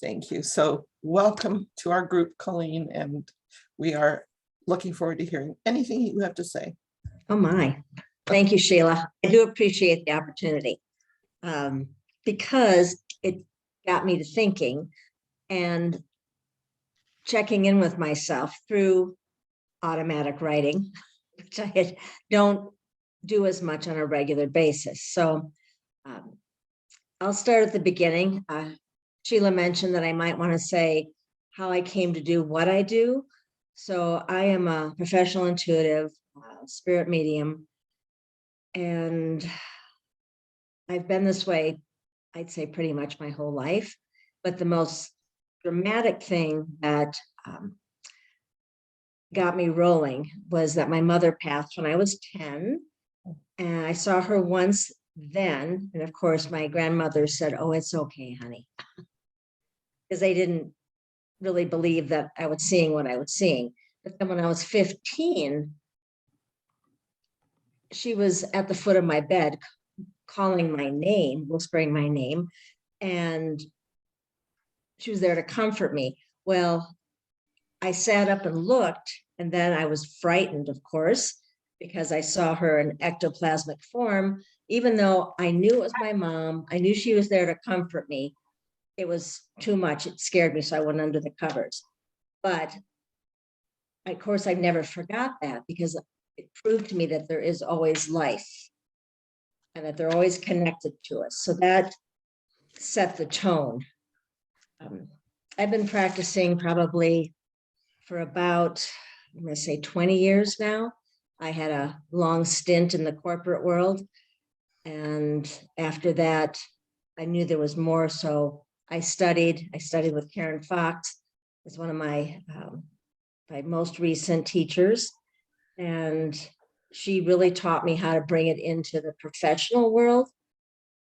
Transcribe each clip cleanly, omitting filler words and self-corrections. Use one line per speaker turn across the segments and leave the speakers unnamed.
Thank you. So welcome to our group, Colleen, and we are looking forward to hearing anything you have to say.
Oh my, thank you, Sheila. I do appreciate the opportunity because it got me to thinking and checking in with myself through automatic writing, which I don't do as much on a regular basis. So I'll start at the beginning. Sheila mentioned that I might want to say how I came to do what I do. So I am a professional intuitive, spirit medium, and I've been this way, I'd say pretty much my whole life. But the most dramatic thing that got me rolling was that my mother passed when I was 10, and I saw her once then. And of course, my grandmother said, "Oh, it's okay, honey," because they didn't really believe that I was seeing what I was seeing. But then when I was 15, she was at the foot of my bed calling my name, whispering my name, and she was there to comfort me. Well, I sat up and looked, and then I was frightened, of course, because I saw her in ectoplasmic form. Even though I knew it was my mom, I knew she was there to comfort me. It was too much. It scared me, so I went under the covers. But of course, I never forgot that because it proved to me that there is always life and that they're always connected to us. So that set the tone. I've been practicing probably for about, I'm going to say 20 years now. I had a long stint in the corporate world. And after that, I knew there was more. So I studied with Karen Fox as one of my most recent teachers. And she really taught me how to bring it into the professional world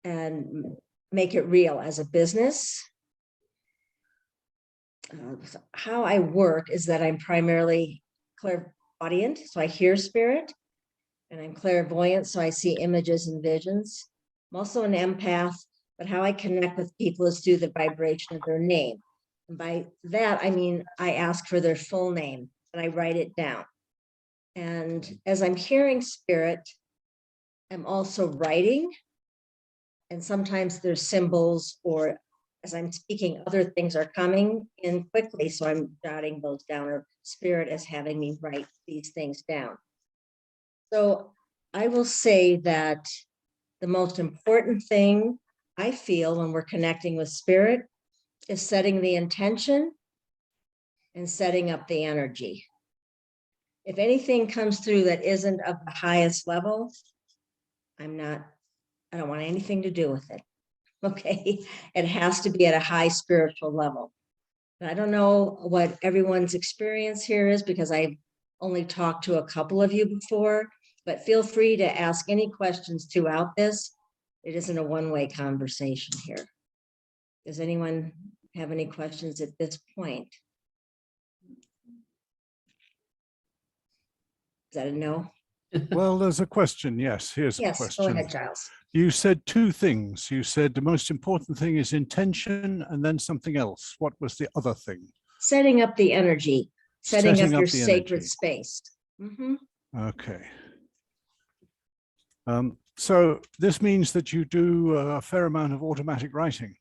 and make it real as a business. How I work is that I'm primarily clairaudient, so I hear spirit, and I'm clairvoyant, so I see images and visions. I'm also an empath, but how I connect with people is through the vibration of their name. And by that, I mean, I ask for their full name and I write it down. And as I'm hearing spirit, I'm also writing. And sometimes there's symbols, or as I'm speaking, other things are coming in quickly. So I'm jotting those down, or spirit is having me write these things down. So I will say that the most important thing I feel when we're connecting with spirit is setting the intention and setting up the energy. If anything comes through that isn't of the highest level, I don't want anything to do with it. Okay. It has to be at a high spiritual level. And I don't know what everyone's experience here is because I've only talked to a couple of you before, but feel free to ask any questions throughout this. It isn't a one-way conversation here. Does anyone have any questions at this point? Is that a no?
Well, there's a question. Yes, here's a
Yes,
question.
go ahead, Giles.
You said two things. You said the most important thing is intention and then something else. What was the other thing?
Setting up the energy, setting up your
the
sacred
energy.
space. Mhm.
Okay. So this means that you do a fair amount of automatic writing.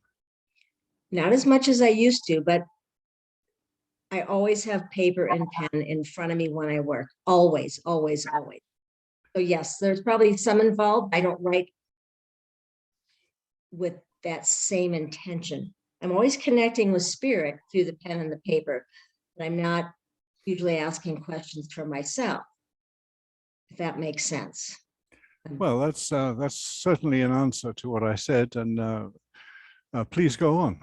Not as much as I used to, but I always have paper and pen in front of me when I work. Always, always, always. So yes, there's probably some involved. I don't write with that same intention. I'm always connecting with spirit through the pen and the paper, but I'm not usually asking questions for myself, if that makes sense.
Well, that's certainly an answer to what I said, and please go on.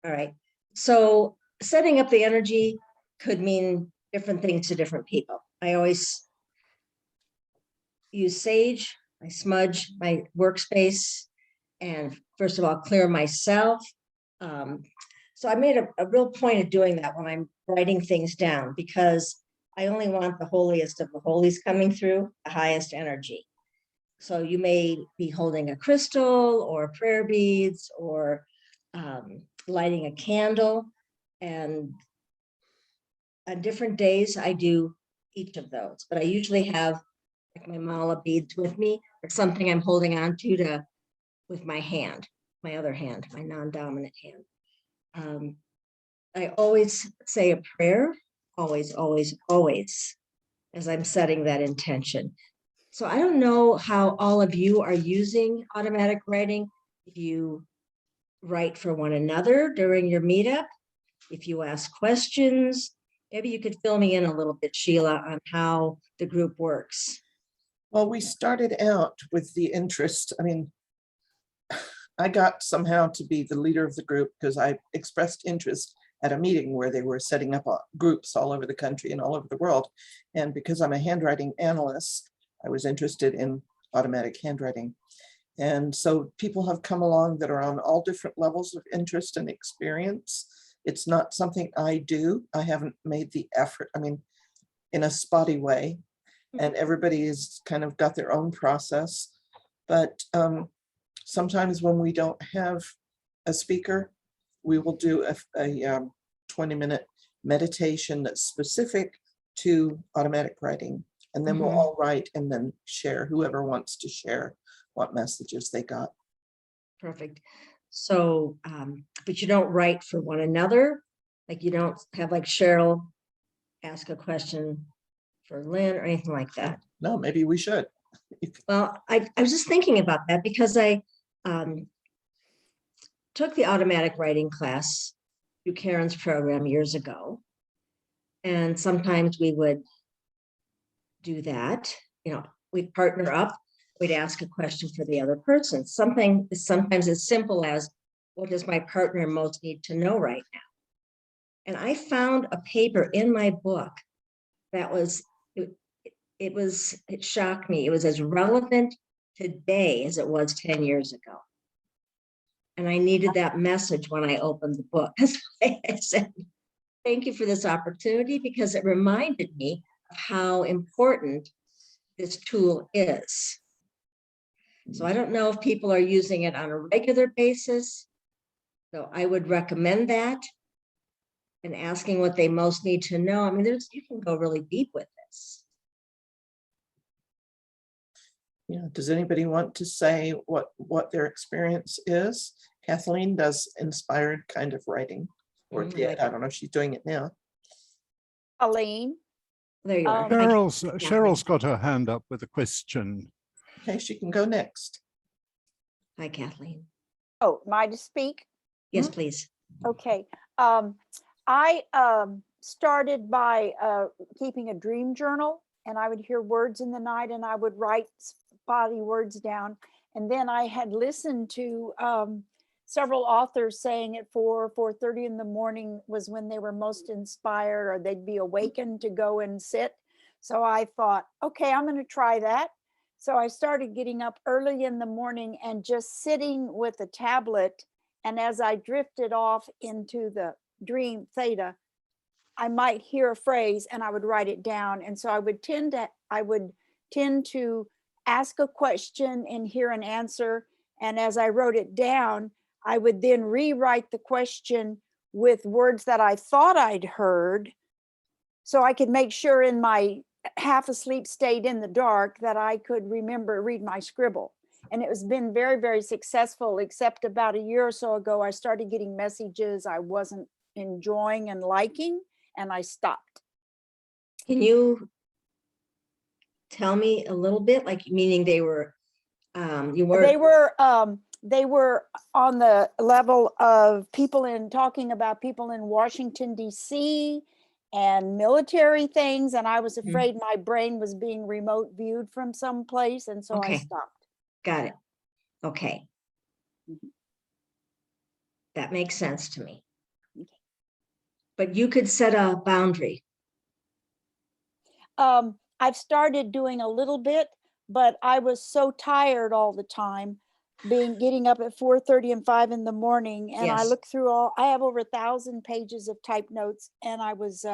All right. So setting up the energy could mean different things to different people. I always use sage, I smudge my workspace, and first of all, clear myself. So I made a real point of doing that when I'm writing things down, because I only want the holiest of the holies coming through, the highest energy. So you may be holding a crystal or prayer beads or lighting a candle. And on different days, I do each of those, but I usually have like my mala beads with me or something I'm holding on to with my hand, my other hand, my non-dominant hand. I always say a prayer, always, always, always, as I'm setting that intention. So I don't know how all of you are using automatic writing. If you write for one another during your meetup, if you ask questions, maybe you could fill me in a little bit, Sheila, on how the group works.
Well, we started out with the interest. I mean, I got somehow to be the leader of the group because I expressed interest at a meeting where they were setting up groups all over the country and all over the world. And because I'm a handwriting analyst, I was interested in automatic handwriting. And so people have come along that are on all different levels of interest and experience. It's not something I do. I haven't made the effort, I mean, in a spotty way. And everybody has kind of got their own process. But sometimes when we don't have a speaker, we will do a 20-minute meditation that's specific to automatic writing. And then we'll all write and then share, whoever wants to share what messages they got.
Perfect. So, but you don't write for one another? Like you don't have like Cheryl ask a question for Lynn or anything like that?
No, maybe we should.
Well, I was just thinking about that because I took the automatic writing class through Karen's program years ago. And sometimes we would do that, you know, we'd partner up, we'd ask a question for the other person. Something is sometimes as simple as, what does my partner most need to know right now? And I found a paper in my book that was, it shocked me. It was as relevant today as it was 10 years ago. And I needed that message when I opened the book. I said, thank you for this opportunity, because it reminded me of how important this tool is. So I don't know if people are using it on a regular basis. So I would recommend that and asking what they most need to know. I mean, you can go really deep with this.
Yeah. Does anybody want to say what their experience is? Kathleen does inspired kind of writing, or did. I don't know if she's doing it now.
Colleen.
There you are.
Cheryl's got her hand up with a question.
Okay, she can go next.
Hi, Kathleen.
Oh, am I to speak?
Yes, please.
Okay. I started by keeping a dream journal, and I would hear words in the night and I would write spotty words down. And then I had listened to several authors saying at 4:30 in the morning was when they were most inspired, or they'd be awakened to go and sit. So I thought, okay, I'm going to try that. So I started getting up early in the morning and just sitting with a tablet. And as I drifted off into the dream theta, I might hear a phrase and I would write it down. And so I would tend to ask a question and hear an answer. And as I wrote it down, I would then rewrite the question with words that I thought I'd heard, so I could make sure in my half asleep state in the dark that I could read my scribble. And it has been very, very successful, except about a year or so ago, I started getting messages I wasn't enjoying and liking, and I stopped.
Can you tell me a little bit, like, meaning they were,
they were on the level of talking about people in Washington, D.C. and military things. And I was afraid my brain was being remote viewed from someplace. And so I stopped.
Got it. Okay. That makes sense to me.
Okay.
But you could set a boundary.
I've started doing a little bit, but I was so tired all the time, getting up at 4:30 and 5 in the morning. And I looked through I have over 1,000 pages of type notes, and I was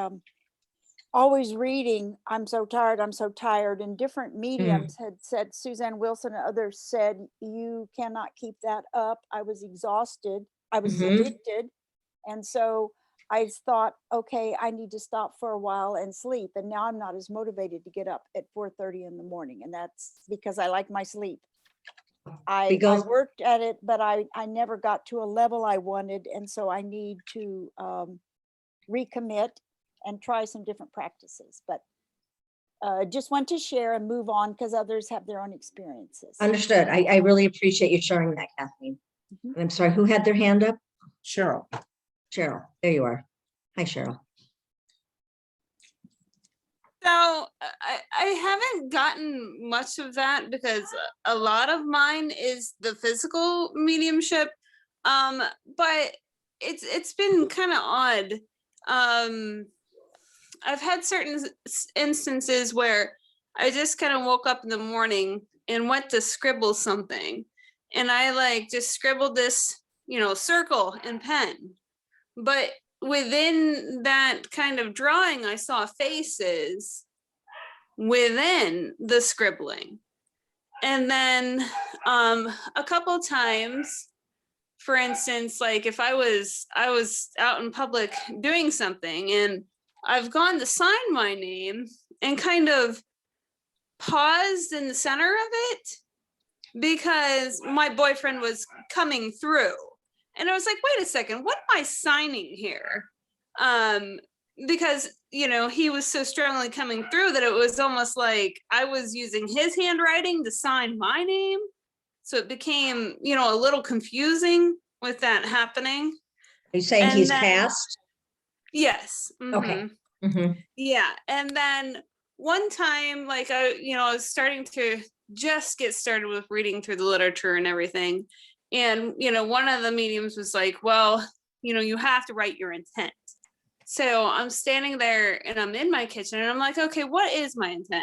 always reading, I'm so tired, I'm so tired. And different mediums had said, Suzanne Wilson and others said, you cannot keep that up. I was exhausted. I was addicted. And so I thought, okay, I need to stop for a while and sleep. And now I'm not as motivated to get up at 4:30 in the morning. And that's because I like my sleep. I
Because-
worked at it, but I never got to a level I wanted. And so I need to recommit and try some different practices. But just want to share and move on because others have their own experiences.
Understood. I really appreciate you sharing that, Kathleen.
Mhm.
And I'm sorry, who had their hand up?
Cheryl.
Cheryl, there you are. Hi, Cheryl.
So I haven't gotten much of that because a lot of mine is the physical mediumship, but it's been kind of odd. I've had certain instances where I just kind of woke up in the morning and went to scribble something, and I like just scribbled this, circle in pen, but within that kind of drawing, I saw faces within the scribbling. And then a couple times, for instance, like if I was out in public doing something and I've gone to sign my name and kind of paused in the center of it because my boyfriend was coming through. And I was like, wait a second, what am I signing here? Because, he was so strongly coming through that it was almost like I was using his handwriting to sign my name. So it became, a little confusing with that happening.
Are you saying
And
he's
then-
passed?
Yes.
Okay.
mhm.
Mhm.
Yeah. And then one time, like I was starting to just get started with reading through the literature and everything. And, one of the mediums was like, well, you have to write your intent. So I'm standing there and I'm in my kitchen and I'm like, okay, what is my intent?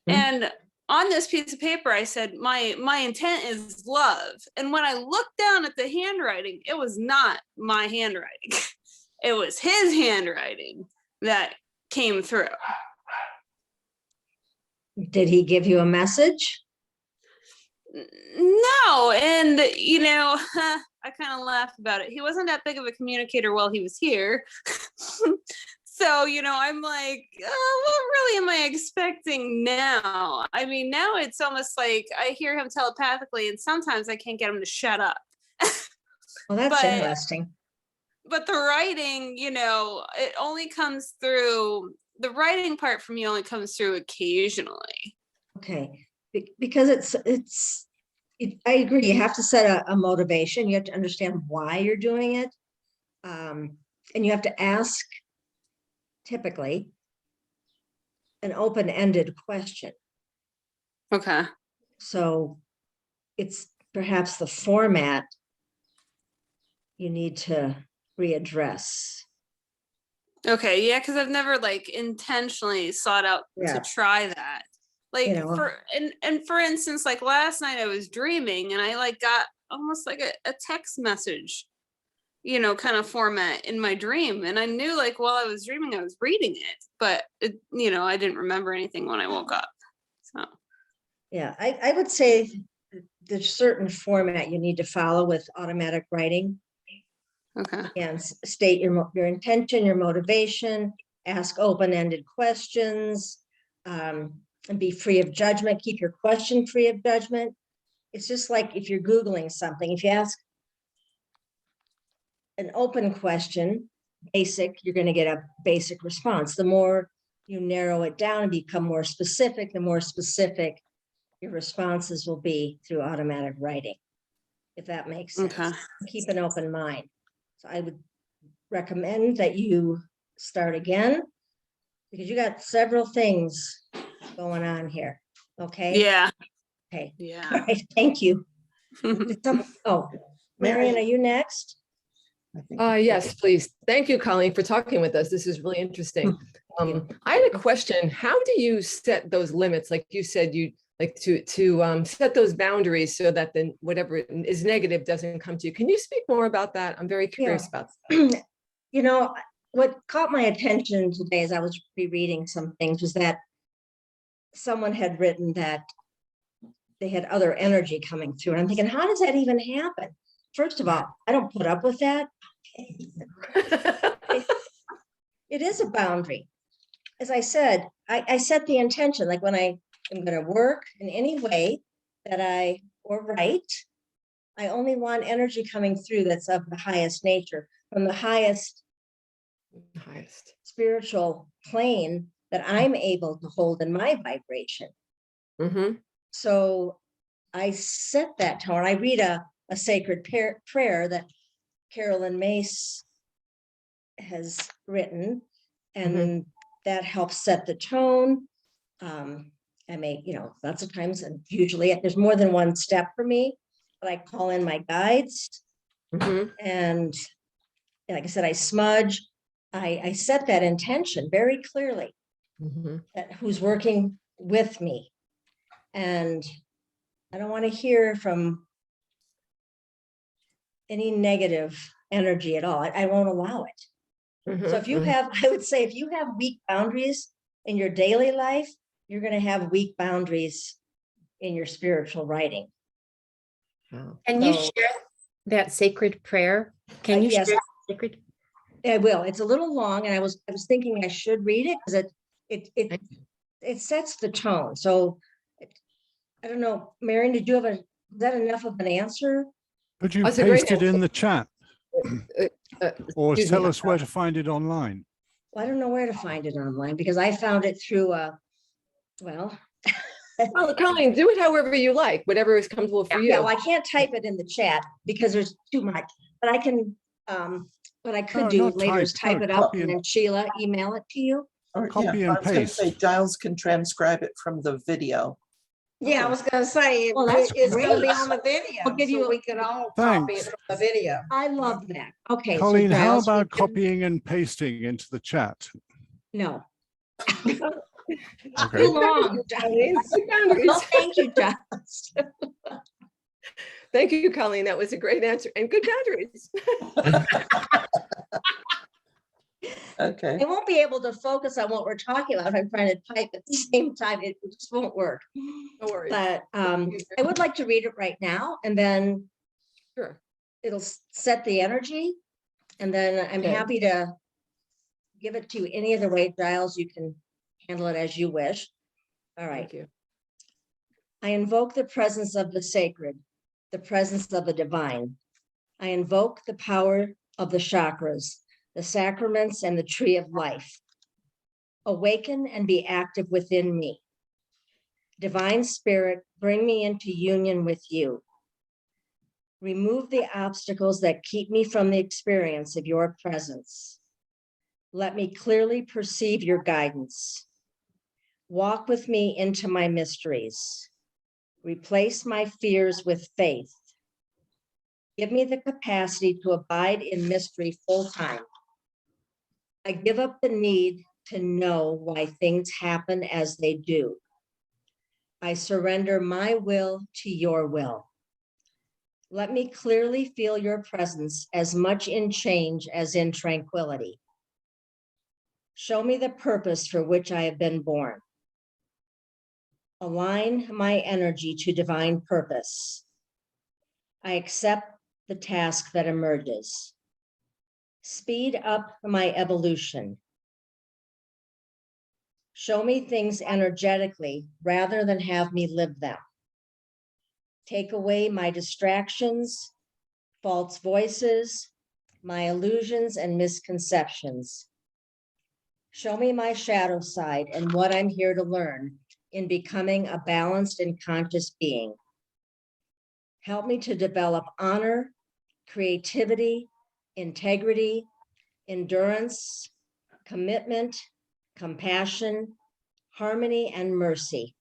Mhm.
And on this piece of paper, I said, my intent is love. And when I looked down at the handwriting, it was not my handwriting. It was his handwriting that came through.
Did he give you a message?
No, and I kind of laughed about it. He wasn't that big of a communicator while he was here. So, I'm like, oh, what really am I expecting now? I mean, now it's almost like I hear him telepathically and sometimes I can't get him to shut up.
Well, that's
But-
interesting.
But the writing, it only comes through, the writing part for me only comes through occasionally.
Okay, because I agree, you have to set a motivation, you have to understand why you're doing it. And you have to ask typically an open-ended question.
Okay.
So it's perhaps the format you need to readdress.
Okay, yeah, because I've never like intentionally sought out
Yeah.
to try that. Like
You know.
for instance, like last night I was dreaming and I like got almost like a text message, kind of format in my dream. And I knew like while I was dreaming, I was reading it, but it, I didn't remember anything when I woke up. So
Yeah, I would say there's certain format you need to follow with automatic writing.
okay.
And state your intention, your motivation, ask open-ended questions, and be free of judgment. Keep your question free of judgment. It's just like if you're Googling something, if you ask an open question, basic, you're going to get a basic response. The more you narrow it down and become more specific, the more specific your responses will be through automatic writing, if that makes sense.
Okay.
Keep an open mind. So I would recommend that you start again because you got several things going on here. Okay.
Yeah.
Okay. All
Yeah.
right. Thank you. Oh, Marion, are you next?
I think.
Yes, please. Thank you, Colleen, for talking with us. This is really interesting. I had a question. How do you set those limits? Like you said, you like to set those boundaries so that then whatever is negative doesn't come to you. Can you speak more about that? I'm very curious about that.
What caught my attention today as I was rereading some things was that someone had written that they had other energy coming through. And I'm thinking, how does that even happen? First of all, I don't put up with that. It is a boundary. As I said, I set the intention, like when I am going to work in any way that or write, I only want energy coming through that's of the highest nature, from the highest spiritual plane that I'm able to hold in my vibration.
Mhm.
So I set that tone. I read a sacred prayer that Carolyn Mace has written, and that helps set the tone. I may, lots of times, and usually there's more than one step for me, but I call in my guides. And like I said, I smudge. I set that intention very clearly, that who's working with me. And I don't want to hear from any negative energy at all. I won't allow it. So if you have, I would say, if you have weak boundaries in your daily life, you're going to have weak boundaries in your spiritual writing.
Can you
So-
share that sacred prayer? Can you
yes.
share the sacred?
I will. It's a little long, and I was thinking I should read it because it sets the tone. So I don't know, Marion, did you have is that enough of an answer?
Could you
That's a great
paste it in
answer.
the chat or
Excuse
tell
me.
us where to find it online?
Well, I don't know where to find it online because I found it through
Well, Colleen, do it however you like, whatever is comfortable for
yeah,
you.
well, I can't type it in the chat because there's too much, but I can, what I could
No,
do
not
later is
type,
type
no,
it up
copy
and
and-
then Sheila email it to you.
Or,
Copy
yeah,
and
I was gonna say
paste.
Giles can transcribe it from the video.
Yeah, I was gonna say,
Well, that's
it's gonna be
great.
on the video,
I'll give you
so
a-
we could all copy
Thanks.
it from the video.
I love that. Okay. so
Colleen, how
Giles, we
about
can-
copying and pasting into the chat?
No.
Okay.
Too long.
Colleen, good boundaries.
No, thank you, Giles.
Thank you, Colleen. That was a great answer and good boundaries.
Okay.
I won't be able to focus on what we're talking about if I'm trying to type at the same time. It just won't work.
No worries.
But I would like to read it right now, and then
Sure.
it'll set the energy. And then I'm
Okay.
happy to give it to you any other way, Giles. You can handle it as you wish. All right.
Thank you.
I invoke the presence of the sacred, the presence of the divine. I invoke the power of the chakras, the sacraments, and the tree of life. Awaken and be active within me. Divine Spirit, bring me into union with you. Remove the obstacles that keep me from the experience of your presence. Let me clearly perceive your guidance. Walk with me into my mysteries. Replace my fears with faith. Give me the capacity to abide in mystery full time. I give up the need to know why things happen as they do. I surrender my will to your will. Let me clearly feel your presence as much in change as in tranquility. Show me the purpose for which I have been born. Align my energy to divine purpose. I accept the task that emerges. Speed up my evolution. Show me things energetically rather than have me live them. Take away my distractions, false voices, my illusions and misconceptions. Show me my shadow side and what I'm here to learn in becoming a balanced and conscious being. Help me to develop honor, creativity, integrity, endurance, commitment, compassion, harmony, and mercy.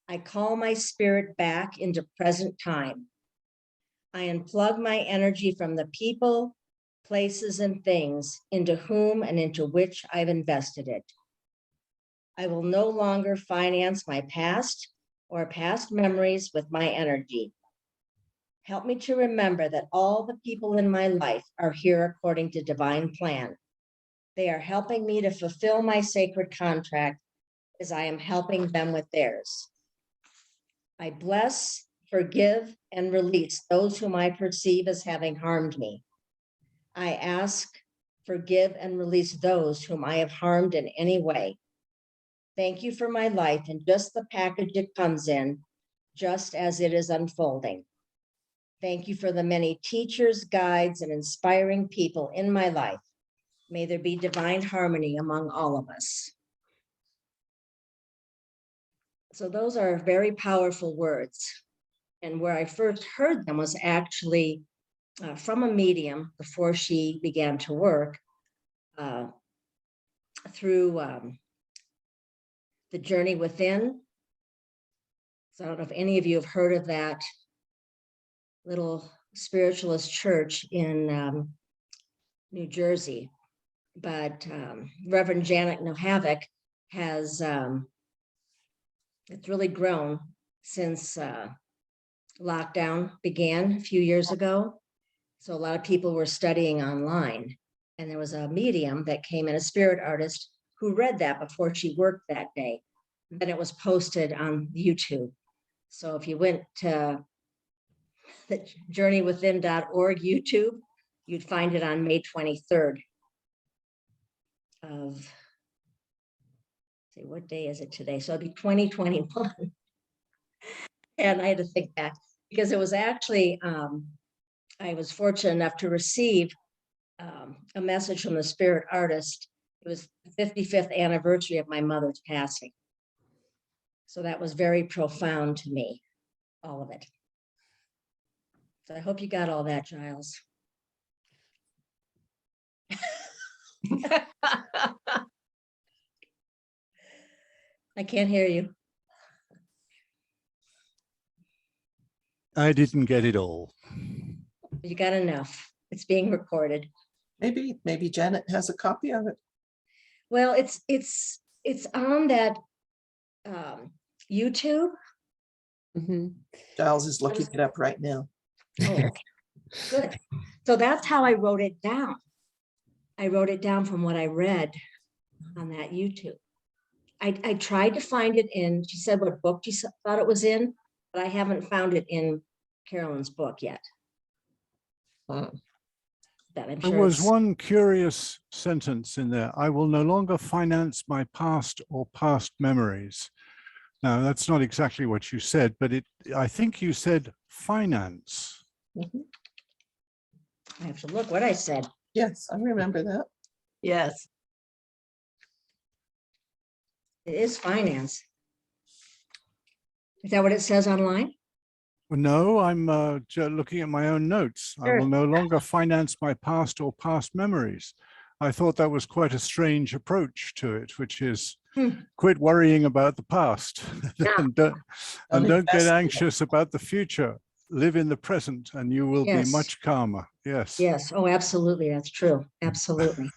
I call my spirit back into present time. I unplug my energy from the people, places, and things into whom and into which I've invested it. I will no longer finance my past or past memories with my energy. Help me to remember that all the people in my life are here according to divine plan. They are helping me to fulfill my sacred contract as I am helping them with theirs. I bless, forgive, and release those whom I perceive as having harmed me. I ask forgive and release those whom I have harmed in any way. Thank you for my life and just the package it comes in, just as it is unfolding. Thank you for the many teachers, guides, and inspiring people in my life. May there be divine harmony among all of us. So those are very powerful words. And where I first heard them was actually from a medium before she began to work through the Journey Within. So I don't know if any of you have heard of that little spiritualist church in New Jersey, but Reverend Janet Nohavec has it's really grown since lockdown began a few years ago. So a lot of people were studying online, and there was a medium that came in, a spirit artist, who read that before she worked that day. Then it was posted on YouTube. So if you went to the journeywithin.org YouTube, you'd find it on May 23rd of, see, what day is it today? So it'd be 2021. And I had to think back because it was actually, I was fortunate enough to receive a message from the spirit artist. It was the 55th anniversary of my mother's passing. So that was very profound to me, all of it. So I hope you got all that, Giles. I can't hear you.
I didn't get it all.
You got enough. It's being recorded.
Maybe Janet has a copy of it.
Well, it's on that YouTube.
Giles is looking it up right now.
Oh, okay. Good. So that's how I wrote it down. I wrote it down from what I read on that YouTube. I tried to find it in, she said what book she thought it was in, but I haven't found it in Carolyn's book yet. But I'm
There
sure
was
it's,
one curious sentence in there. I will no longer finance my past or past memories. Now, that's not exactly what you said, but I think you said finance.
I have to look what I said.
Yes, I remember that.
Yes.
It is finance. Is that what it says online?
No, I'm looking at my own notes. I
Sure.
will no longer finance my past or past memories. I thought that was quite a strange approach to it, which is quit worrying about the past and don't get
invest in it.
anxious about the future. Live in the present and you will be much calmer. Yes.
Yes. Oh, absolutely. That's true. Absolutely.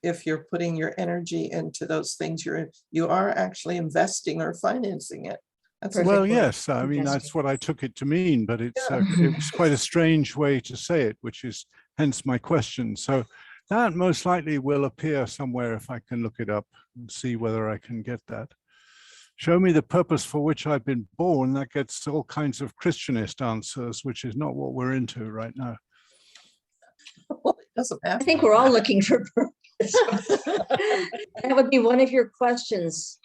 If you're putting your energy into those things, you are actually investing or financing it. That's
Perfect
well,
word.
yes. I mean, that's what I took it to mean, but it's it was quite a strange way to say it, which is hence my question. So that most likely will appear somewhere if I can look it up and see whether I can get that. Show me the purpose for which I've been born. That gets all kinds of Christianist answers, which is not what we're into right now.
Well, it doesn't
I
have.
think we're all looking for purpose. That would be one of your questions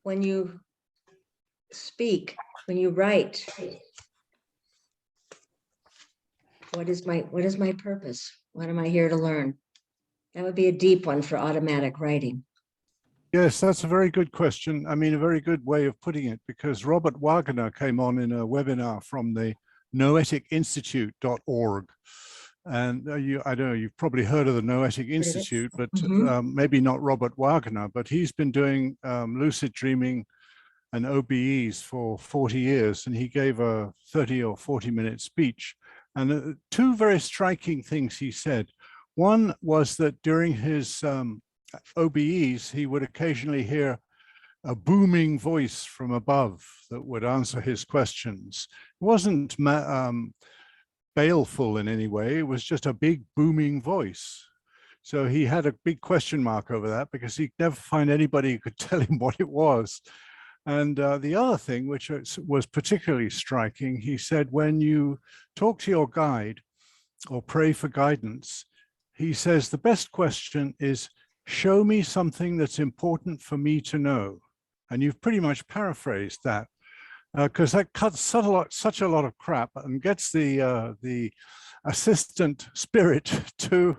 when you speak, when you write. What is my purpose? What am I here to learn? That would be a deep one for automatic writing.
Yes, that's a very good question. I mean, a very good way of putting it, because Robert Wagner came on in a webinar from the noeticinstitute.org. And I don't know, you've probably heard of the Noetic Institute, but maybe not Robert Wagner, but he's been doing lucid dreaming and OBEs for 40 years. And he gave a 30 or 40-minute speech. And two very striking things he said. One was that during his OBEs, he would occasionally hear a booming voice from above that would answer his questions. It wasn't baleful in any way. It was just a big booming voice. So he had a big question mark over that because he'd never find anybody who could tell him what it was. And the other thing, which was particularly striking, he said, when you talk to your guide or pray for guidance, he says, the best question is, show me something that's important for me to know. And you've pretty much paraphrased that, because that cuts such a lot of crap and gets the assistant spirit to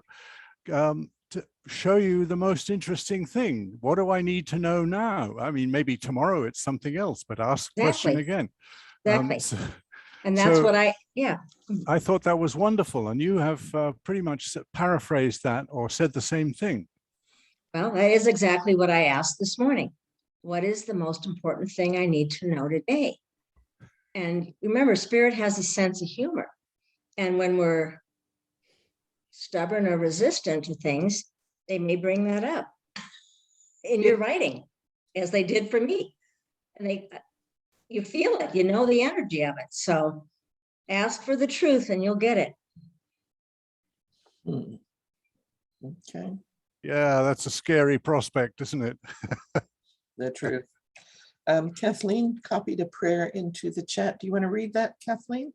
show you the most interesting thing. What do I need to know now? I mean, maybe tomorrow it's something else, but ask the question again.
Exactly. And that's what
I thought that was wonderful. And you have pretty much paraphrased that or said the same thing.
Well, that is exactly what I asked this morning. What is the most important thing I need to know today? And remember, spirit has a sense of humor. And when we're stubborn or resistant to things, they may bring that up in your writing, as they did for me. And you feel it, you know the energy of it. So ask for the truth and you'll get it.
Okay,
Yeah, that's a scary prospect, isn't it?
the truth. Kathleen copied a prayer into the chat. Do you want to read that, Kathleen?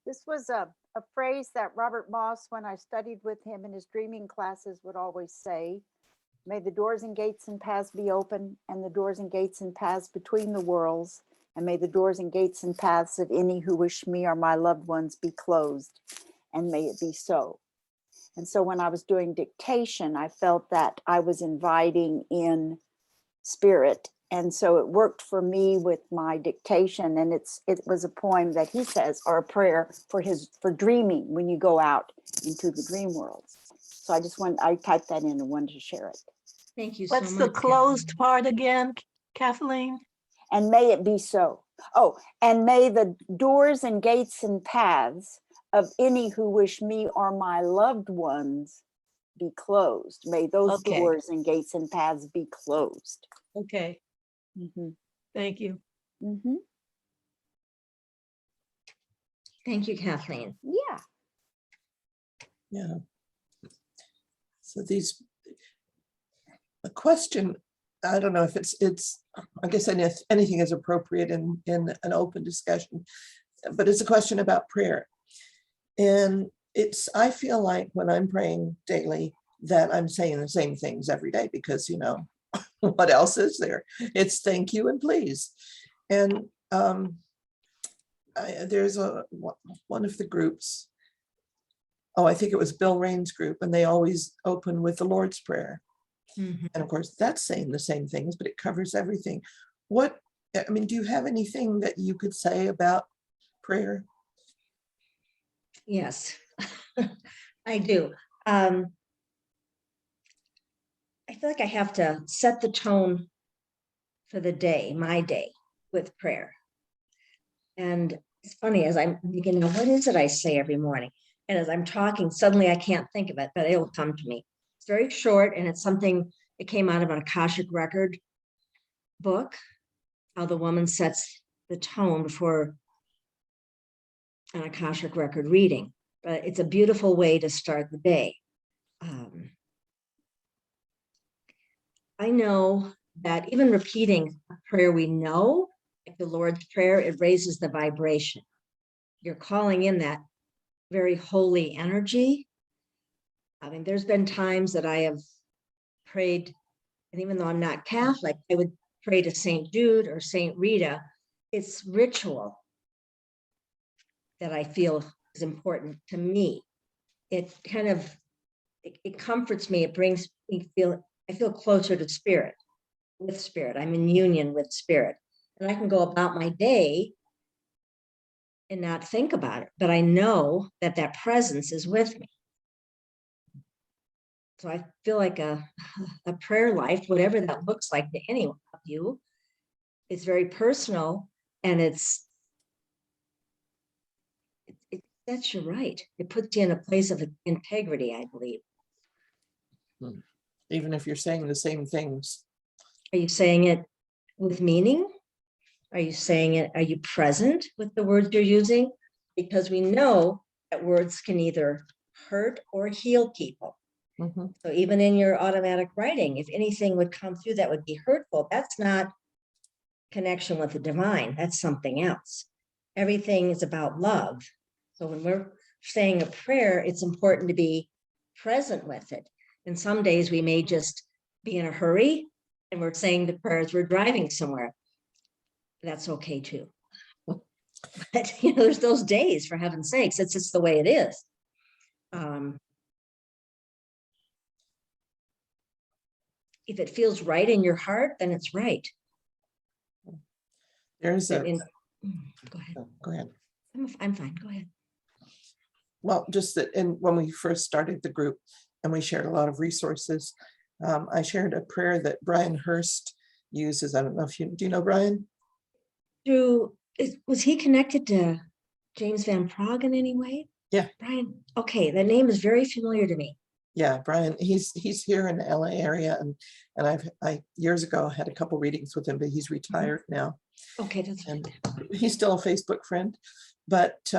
This was a phrase that Robert Moss, when I studied with him in his dreaming classes, would always say. May the doors and gates and paths be open, and the doors and gates and paths between the worlds, and may the doors and gates and paths of any who wish me or my loved ones be closed, and may it be so. And so when I was doing dictation, I felt that I was inviting in spirit. And so it worked for me with my dictation. And it was a poem that he says, or a prayer for dreaming when you go out into the dream worlds. So I typed that in and wanted to share it.
Thank you so much.
What's the closed part again, Kathleen?
And may it be so. Oh, and may the doors and gates and paths of any who wish me or my loved ones be closed. May those doors and gates and paths be closed.
Okay.
Mm-hmm.
Thank you.
Mm-hmm.
Thank you, Kathleen.
Yeah.
Yeah. So the question, I don't know if it's, I guess anything is appropriate in an open discussion, but it's a question about prayer. And I feel like when I'm praying daily that I'm saying the same things every day because, what else is there? It's thank you and please. And there's one of the groups, I think it was Bill Rain's group, and they always open with the Lord's Prayer.
Mm-hmm.
And of course, that's saying the same things, but it covers everything. Do you have anything that you could say about prayer?
Yes, I do. I feel like I have to set the tone for the day, my day, with prayer. And it's funny, as I'm thinking, what is it I say every morning? And as I'm talking, suddenly I can't think of it, but it'll come to me. It's very short, and it's something that came out of an Akashic record book, how the woman sets the tone before an Akashic record reading. But it's a beautiful way to start the day. I know that even repeating a prayer we know, like the Lord's Prayer, it raises the vibration. You're calling in that very holy energy. I mean, there's been times that I have prayed, and even though I'm not Catholic, I would pray to St. Jude or St. Rita. It's ritual that I feel is important to me. It kind of, it comforts me. It brings me I feel closer to spirit, with spirit. I'm in union with spirit. And I can go about my day and not think about it, but I know that that presence is with me. So I feel like a prayer life, whatever that looks like to any of you, it's very personal, and it sets you right. It puts you in a place of integrity, I believe.
Even if you're saying the same things.
Are you saying it with meaning? Are you saying it? Are you present with the words you're using? Because we know that words can either hurt or heal people.
Mm-hmm.
So even in your automatic writing, if anything would come through that would be hurtful, that's not connection with the divine. That's something else. Everything is about love. So when we're saying a prayer, it's important to be present with it. And some days we may just be in a hurry and we're saying the prayers, we're driving somewhere. That's okay too. But there's those days, for heaven's sakes, it's just the way it is. If it feels right in your heart, then it's right.
There's a,
Go ahead.
go ahead.
I'm fine. Go ahead.
Well, just that, and when we first started the group and we shared a lot of resources, I shared a prayer that Brian Hurst uses. I don't know if do you know Brian?
Was he connected to James Van Praagh in any way?
Yeah.
Brian. Okay, that name is very familiar to me.
Yeah, Brian, he's here in the LA area, and I years ago had a couple readings with him, but he's retired now.
Okay, that's
and he's still a Facebook friend. But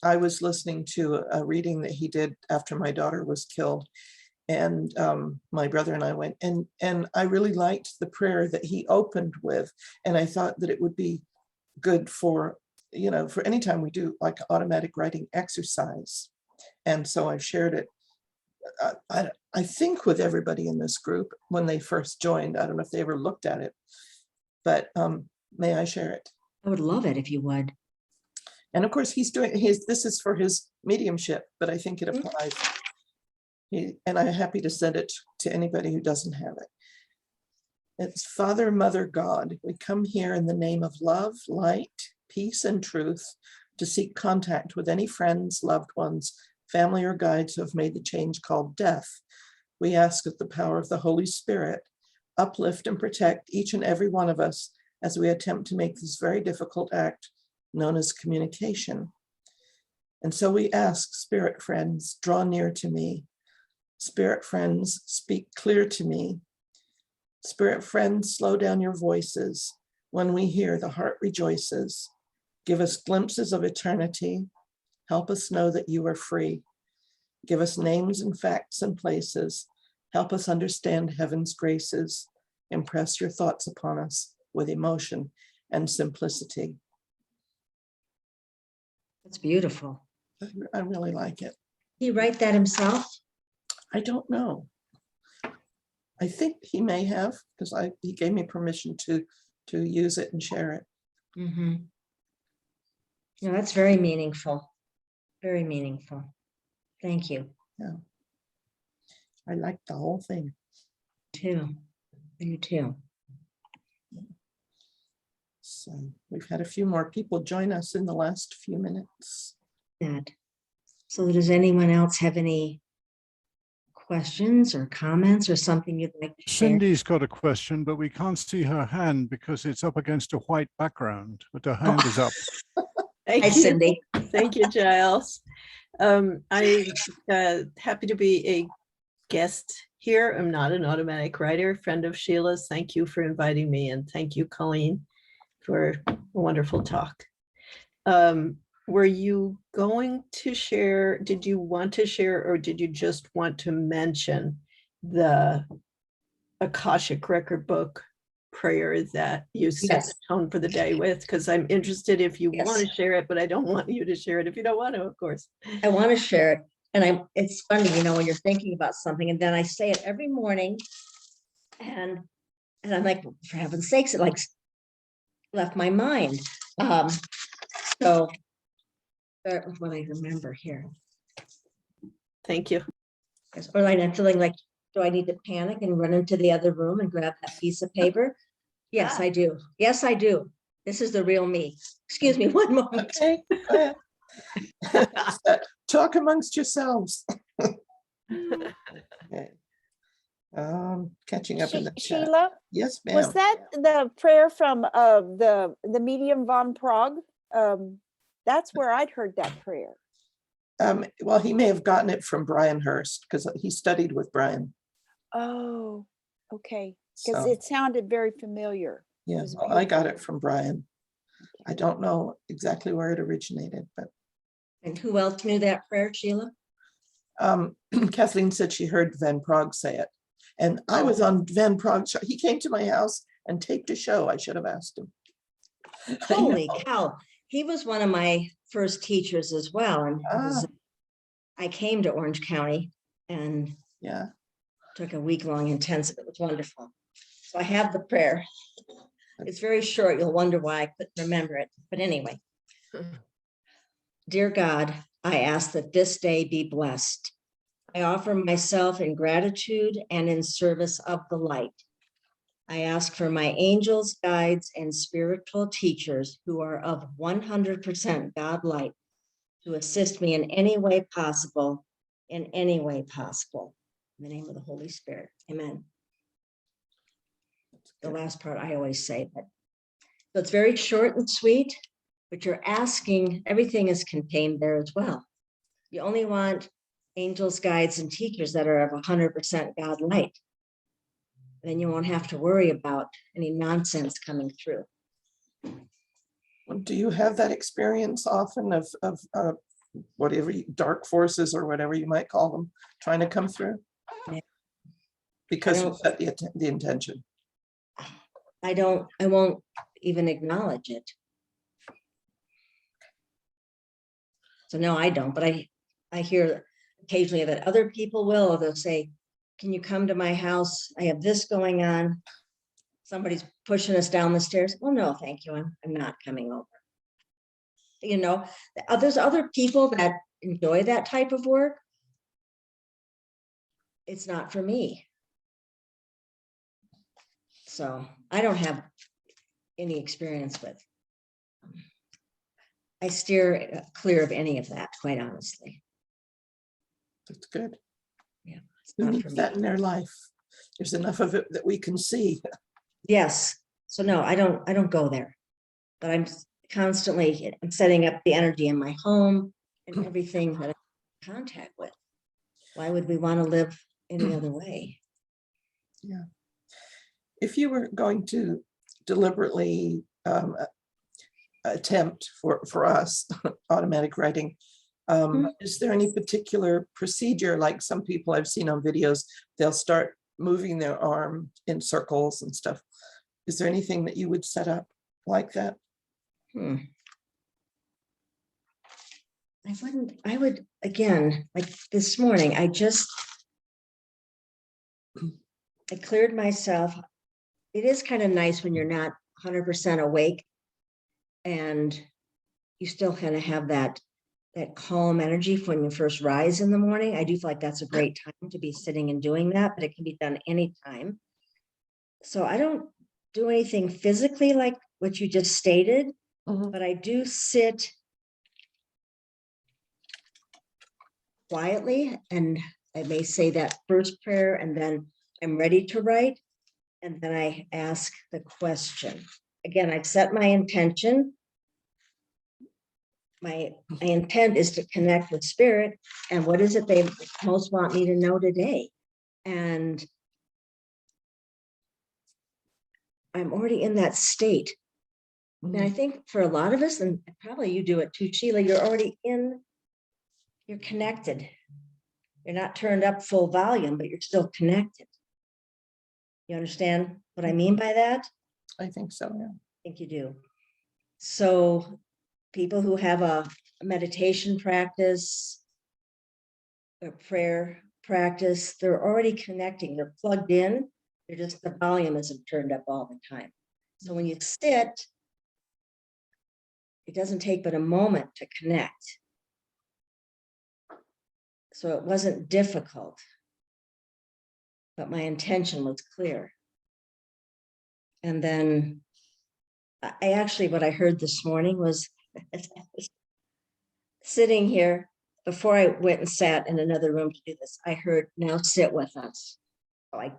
I was listening to a reading that he did after my daughter was killed, and my brother and I went, and I really liked the prayer that he opened with, and I thought that it would be good for for any time we do like automatic writing exercise, and so I shared it. I think with everybody in this group when they first joined. I don't know if they ever looked at it, but may I share it?
I would love it if you would.
And of course, he's doing this is for his mediumship, but I think it applies. And I'm happy to send it to anybody who doesn't have it. It's Father, Mother, God. We come here in the name of love, light, peace, and truth to seek contact with any friends, loved ones, family, or guides who have made the change called death. We ask that the power of the Holy Spirit uplift and protect each and every one of us as we attempt to make this very difficult act known as communication. And so we ask, spirit friends, draw near to me. Spirit friends, speak clear to me. Spirit friends, slow down your voices. When we hear, the heart rejoices. Give us glimpses of eternity. Help us know that you are free. Give us names and facts and places. Help us understand heaven's graces. Impress your thoughts upon us with emotion and simplicity.
That's beautiful.
I really like it.
Did he write that himself?
I don't know. I think he may have, because he gave me permission to use it and share it.
Mm-hmm. No, that's very meaningful. Very meaningful. Thank you.
Yeah. I like the whole thing.
Too. You too.
So we've had a few more people join us in the last few minutes.
That. So does anyone else have any questions or comments or something you'd like to share?
Cindy's got a question, but we can't see her hand because it's up against a white background, but her hand is up.
Hi, Cindy.
Thank you, Giles. I'm happy to be a guest here. I'm not an automatic writer, friend of Sheila's. Thank you for inviting me, and thank you, Colleen, for a wonderful talk. Were you going to share, did you want to share, or did you just want to mention the Akashic Record book prayer that you set the tone for the day with? Because I'm interested if you want to share it, but I don't want you to share it if you don't want to, of course.
I want to share it. And it's funny, when you're thinking about something and then I say it every morning and I'm like, for heaven's sakes, it like left my mind. So start with what I remember here.
Thank you.
Or like I'm feeling like, do I need to panic and run into the other room and grab that piece of paper? Yes, I do. Yes, I do. This is the real me. Excuse me one moment.
Okay, go ahead. Talk amongst yourselves. Okay. Catching up in the chat.
Sheila,
Yes, ma'am.
was that the prayer from the medium von Praagh? That's where I'd heard that prayer.
Well, he may have gotten it from Brian Hurst because he studied with Brian.
Oh, okay. Because
So,
it sounded very familiar.
yeah,
was
well, I got it
beautiful.
from Brian. I don't know exactly where it originated, but
And who else knew that prayer, Sheila?
Kathleen said she heard Van Praagh say it. And I was on Van Praagh show. He came to my house and taped a show. I should have asked him.
Holy cow. he was one of my first teachers as well. And I came to Orange County and
Yeah.
took a week-long intensive. It was wonderful. So I have the prayer. It's very short. You'll wonder why I couldn't remember it. But anyway, dear God, I ask that this day be blessed. I offer myself in gratitude and in service of the light. I ask for my angels, guides, and spiritual teachers who are of 100% God light to assist me in any way possible, in any way possible. In the name of the Holy Spirit, amen. The last part I always say, but so it's very short and sweet, but you're asking, everything is contained there as well. You only want angels, guides, and teachers that are of 100% God light. Then you won't have to worry about any nonsense coming through.
Do you have that experience often of whatever dark forces or whatever you might call them trying to come through?
Yeah.
Because you set the intention.
I won't even acknowledge it. So no, I don't, but I hear occasionally that other people will, or they'll say, can you come to my house? I have this going on. Somebody's pushing us down the stairs. Well, no, thank you. I'm not coming over. You know, there's other people that enjoy that type of work. It's not for me. So I don't have any experience with. I steer clear of any of that, quite honestly.
That's good.
Yeah, it's
Who
not
needs
for me.
that in their life? There's enough of it that we can see.
Yes. So no, I don't go there. But I'm constantly setting up the energy in my home and everything that I'm in contact with. Why would we want to live any other way?
Yeah. If you were going to deliberately attempt for us automatic writing, is there any particular procedure, like some people I've seen on videos, they'll start moving their arm in circles and stuff. Is there anything that you would set up like that?
I would, again, like this morning, I cleared myself. It is kind of nice when you're not 100% awake and you still kind of have that calm energy when you first rise in the morning. I do feel like that's a great time to be sitting and doing that, but it can be done anytime. So I don't do anything physically like what you just stated, but I do sit quietly, and I may say that first prayer, and then I'm ready to write, and then I ask the question. Again, I've set my intention. My intent is to connect with spirit, and what is it they most want me to know today? And I'm already in that state. And I think for a lot of us, and probably you do it too, Sheila, you're already you're connected. You're not turned up full volume, but you're still connected. You understand what I mean by that?
I think so, yeah.
I think you do. So people who have a meditation practice, a prayer practice, they're already connecting. They're plugged in. They're just, the volume isn't turned up all the time. So when you sit, it doesn't take but a moment to connect. So it wasn't difficult, but my intention was clear. And then I actually, what I heard this morning was sitting here before I went and sat in another room to do this, I heard, now sit with us. So I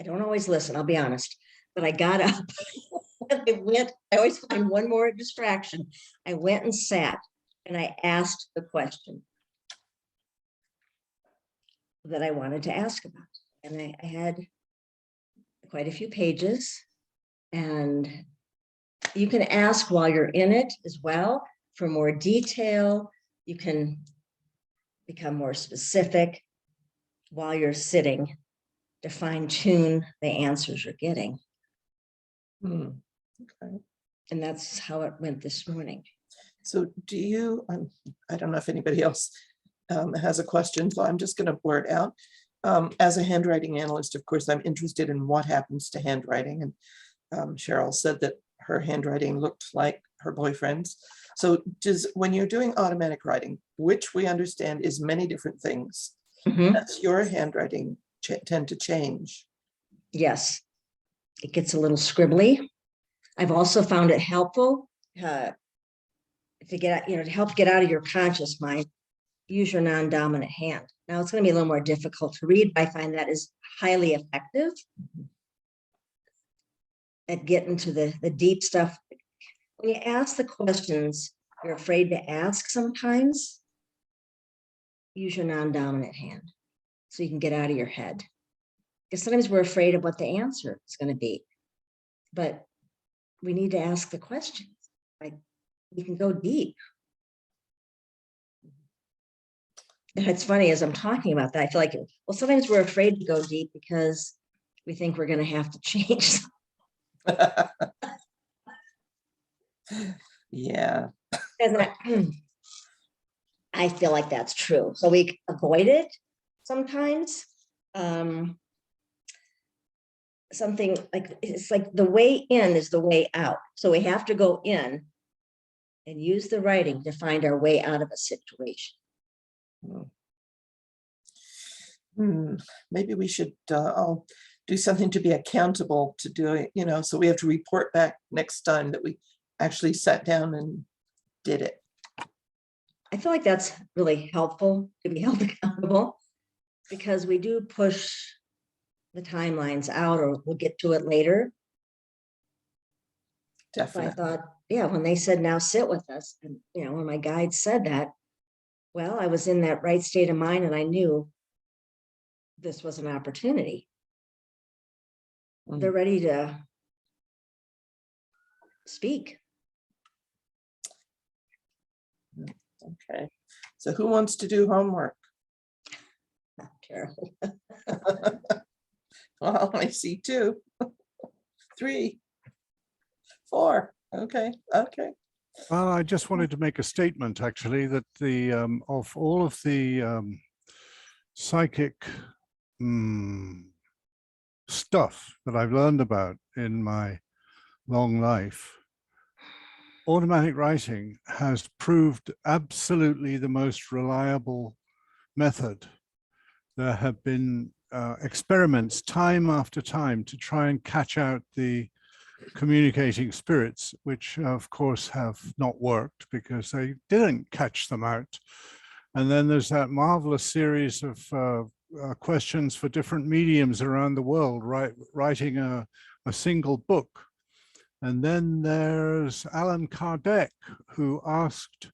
don't always listen, I'll be honest, but I got up and I always find one more distraction. I went and sat and I asked the question that I wanted to ask about. And I had quite a few pages, and you can ask while you're in it as well for more detail. You can become more specific while you're sitting to fine tune the answers you're getting.
Okay.
And that's how it went this morning.
So do you, I don't know if anybody else has a question, so I'm just going to blurt out. As a handwriting analyst, of course, I'm interested in what happens to handwriting. And Cheryl said that her handwriting looked like her boyfriend's. So when you're doing automatic writing, which we understand is many different things,
Mhm.
does your handwriting tend to change?
Yes, it gets a little scribbly. I've also found it helpful to get, to help get out of your conscious mind, use your non-dominant hand. Now it's going to be a little more difficult to read, but I find that is highly effective at getting to the deep stuff. When you ask the questions you're afraid to ask sometimes, use your non-dominant hand so you can get out of your head. Because sometimes we're afraid of what the answer is going to be, but we need to ask the questions. Like, you can go deep. And it's funny, as I'm talking about that, I feel like, well, sometimes we're afraid to go deep because we think we're going to have to change.
Yeah.
And I feel like that's true. So we avoid it sometimes. Something like, it's like the way in is the way out. So we have to go in and use the writing to find our way out of a situation.
Maybe we should all do something to be accountable to do it, so we have to report back next time that we actually sat down and did it.
I feel like that's really helpful to be held accountable, because we do push the timelines out, or we'll get to it later.
Definitely.
So I thought, yeah, when they said, now sit with us, and when my guide said that, well, I was in that right state of mind and I knew this was an opportunity. They're ready to speak.
Okay. So who wants to do homework?
Carol.
Well, I see 2, 3, 4. Okay.
Well, I just wanted to make a statement, actually, that the of all of the psychic stuff that I've learned about in my long life, automatic writing has proved absolutely the most reliable method. There have been experiments time after time to try and catch out the communicating spirits, which of course have not worked because they didn't catch them out. And then there's that marvelous series of questions for different mediums around the world, writing a single book. And then there's Allan Kardec, who asked,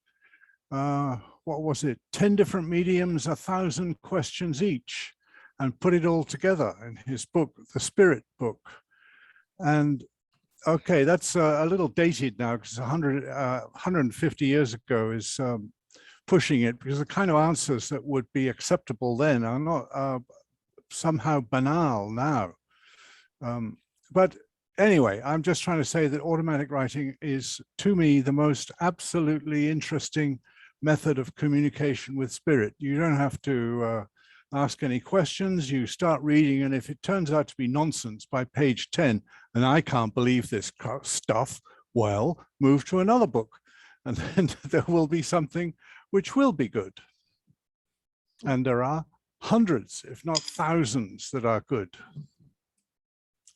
what was it, 10 different mediums, 1,000 questions each, and put it all together in his book, The Spirit Book. And okay, that's a little dated now, because 150 years ago is pushing it, because the kind of answers that would be acceptable then are not somehow banal now. But anyway, I'm just trying to say that automatic writing is, to me, the most absolutely interesting method of communication with spirit. You don't have to ask any questions. You start reading, and if it turns out to be nonsense by page 10, and I can't believe this stuff, well, move to another book, and then there will be something which will be good. And there are hundreds, if not thousands, that are good.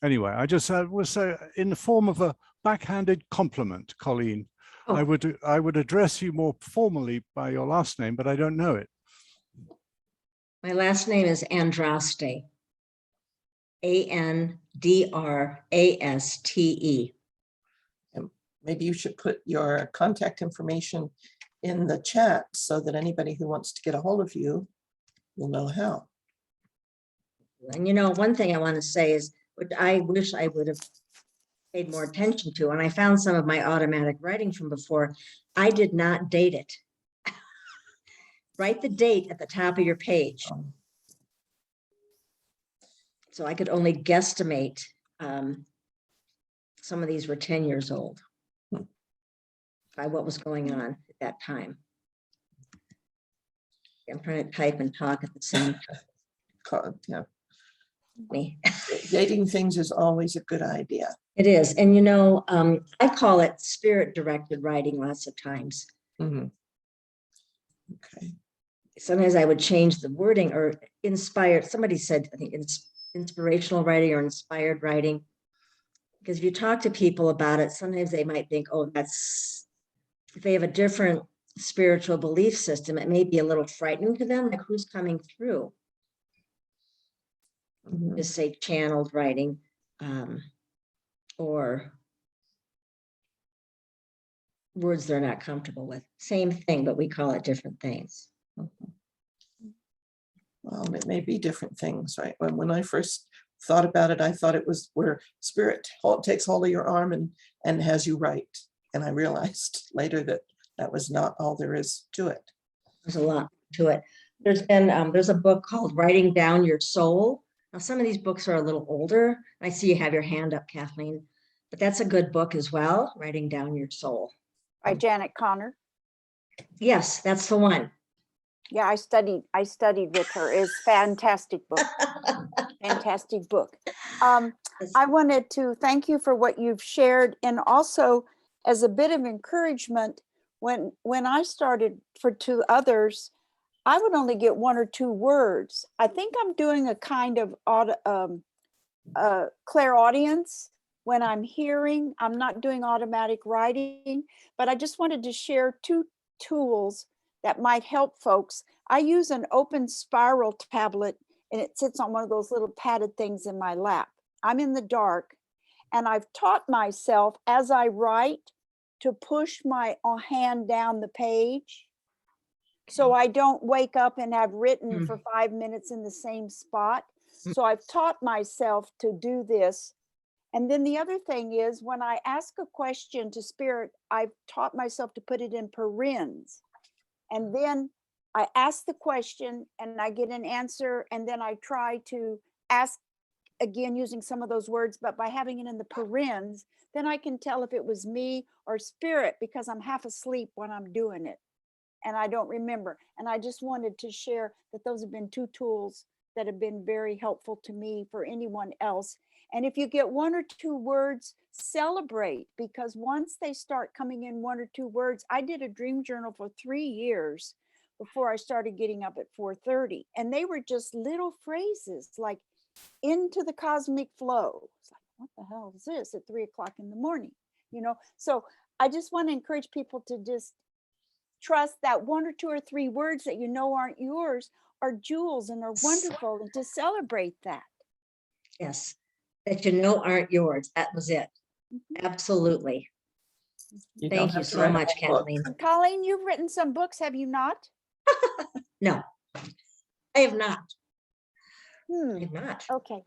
Anyway, I just was in the form of a backhanded compliment, Colleen.
Oh.
I would address you more formally by your last name, but I don't know it.
My last name is Andraste. Andraste.
Maybe you should put your contact information in the chat so that anybody who wants to get a hold of you will know how.
And one thing I want to say is, what I wish I would have paid more attention to, and I found some of my automatic writing from before, I did not date it. Write the date at the top of your page. So I could only guesstimate. Some of these were 10 years old. by what was going on at that time. I'm trying to type and talk at the same
Yeah,
time.
dating things is always a good idea.
It is. And I call it spirit directed writing lots of times.
Mhm. Okay.
Sometimes I would change the wording or inspired. Somebody said, I think inspirational writing or inspired writing. Because if you talk to people about it, sometimes they might think, oh, if they have a different spiritual belief system, it may be a little frightening to them, like who's coming through.
Mhm.
Just say channeled writing, or words they're not comfortable with. Same thing, but we call it different things.
Well, it may be different things, right? When I first thought about it, I thought it was where spirit takes hold of your arm and has you write. And I realized later that that was not all there is to it.
There's a lot to it. There's a book called Writing Down Your Soul. Now, some of these books are a little older. I see you have your hand up, Kathleen, but that's a good book as well, Writing Down Your Soul.
By Janet Connor.
Yes, that's the one.
Yeah, I studied with her. It's fantastic book. Fantastic book. I wanted to thank you for what you've shared, and also as a bit of encouragement, when I started to others, I would only get 1 or 2 words. I think I'm doing a kind of clairaudience when I'm hearing. I'm not doing automatic writing, but I just wanted to share 2 tools that might help folks. I use an open spiral tablet, and it sits on one of those little padded things in my lap. I'm in the dark, and I've taught myself as I write to push my hand down the page, so I don't wake up and have written for 5 minutes in the same spot. So I've taught myself to do this. And then the other thing is, when I ask a question to spirit, I've taught myself to put it in parens. And then I ask the question and I get an answer, and then I try to ask again using some of those words, but by having it in the parens, then I can tell if it was me or spirit, because I'm half asleep when I'm doing it and I don't remember. And I just wanted to share that those have been 2 tools that have been very helpful to me for anyone else. And if you get 1 or 2 words, celebrate, because once they start coming in 1 or 2 words, I did a dream journal for 3 years before I started getting up at 4:30. And they were just little phrases like into the cosmic flow. It's like, what the hell is this at 3 o'clock in the morning? So I just want to encourage people to just trust that 1 or 2 or 3 words that aren't yours are jewels and are wonderful, and to celebrate that.
Yes, that aren't yours. That was it. Absolutely. Thank you so much, Kathleen.
Colleen, you've written some books, have you not?
No, I have not.
I have not. Okay,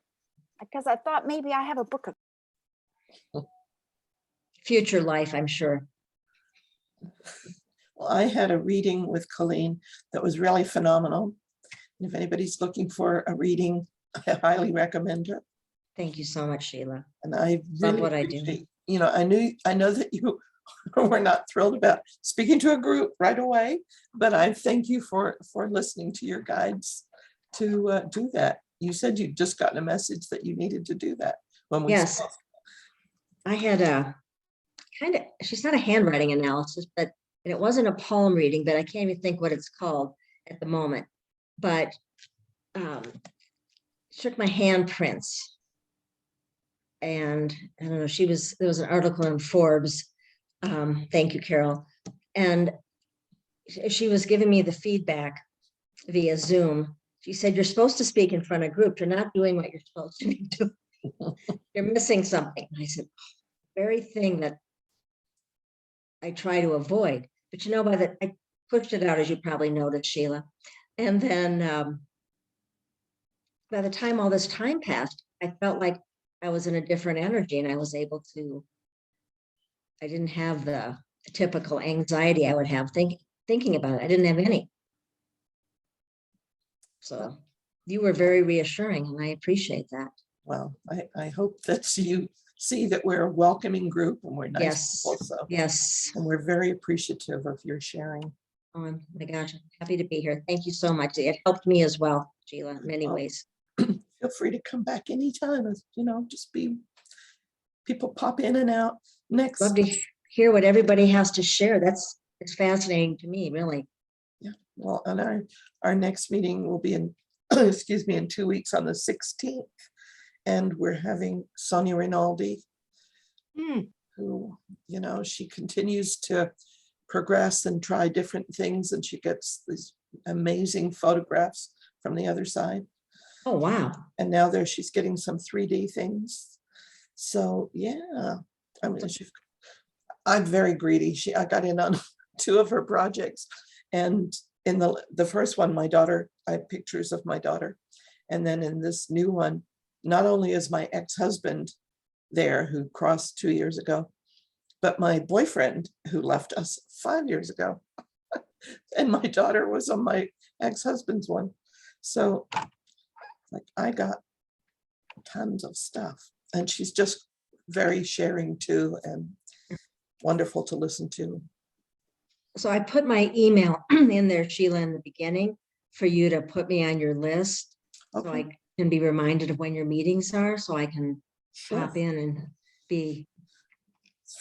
because I thought maybe I have a book of
future life, I'm sure.
Well, I had a reading with Colleen that was really phenomenal. And if anybody's looking for a reading, I highly recommend her.
Thank you so much, Sheila.
And I
love
really
what I do.
I know that you were not thrilled about speaking to a group right away, but I thank you for listening to your guides to do that. You said you'd just gotten a message that you needed to do that when we
Yes.
spoke.
I had a she's not a handwriting analysis, but it wasn't a palm reading, but I can't even think what it's called at the moment. But took my handprints, and I don't know, there was an article in Forbes. Thank you, Carol. And she was giving me the feedback via Zoom. She said, you're supposed to speak in front of a group. You're not doing what you're supposed to be doing. You're missing something. And I said, very thing that I try to avoid. But I pushed it out, as you probably noticed, Sheila. And then by the time all this time passed, I felt like I was in a different energy, and I was able to, I didn't have the typical anxiety I would have thinking about it. I didn't have any. So you were very reassuring, and I appreciate that.
Well, I hope that you see that we're a welcoming group and we're nice
Yes.
people. So,
Yes.
and we're very appreciative of your sharing.
Oh my gosh, I'm happy to be here. Thank you so much. It helped me as well, Sheila, in many
Oh.
ways.
Feel free to come back anytime. You know, just be, people pop in and out. Next,
Love to hear what everybody has to share. It's fascinating to me, really.
yeah. Well, and our next meeting will be in, excuse me, in 2 weeks on the 16th, and we're having Sonia Rinaldi, who, you know, she continues to progress and try different things, and she gets these amazing photographs from the other side.
Oh, wow.
And now she's getting some 3D things. So yeah, I mean, I'm very greedy. I got in on 2 of her projects, and in the first one, my daughter, I have pictures of my daughter, and then in this new one, not only is my ex-husband there, who crossed 2 years ago, but my boyfriend who left us 5 years ago, and my daughter was on my ex-husband's one. So like, I got tons of stuff, and she's just very sharing too, and wonderful to listen to.
So I put my email in there, Sheila, in the beginning for you to put me on your list. So I can be reminded of when your meetings are, so I can pop in and be.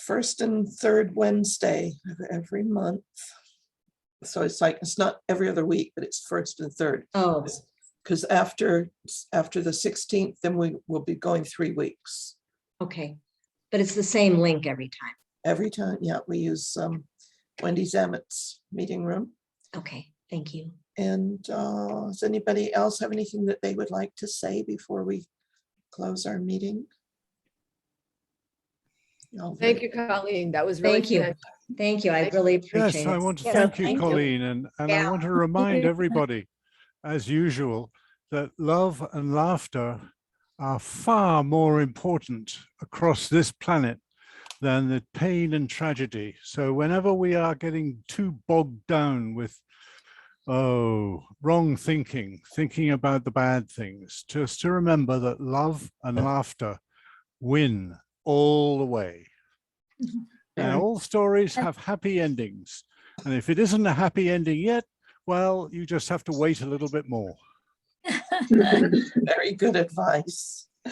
First and third Wednesday of every month. So it's like, it's not every other week, but it's first and third.
Oh,
Because after the 16th, then we will be going 3 weeks.
okay. But it's the same link every time.
Every time, yeah, we use Wendy Zamet's meeting room.
Okay, thank you.
And does anybody else have anything that they would like to say before we close our meeting? No,
Thank you, Colleen. That was really
Thank you.
fantastic.
Thank you. I really appreciate
Yes, I
it.
want to
Yeah,
thank you,
thank you.
Colleen, and I want to remind everybody, as usual, that love and laughter are far more important across this planet than the pain and tragedy. So whenever we are getting too bogged down with, wrong thinking about the bad things, just to remember that love and laughter win all the way. And all stories have happy endings. And if it isn't a happy ending yet, well, you just have to wait a little bit more.
very good advice.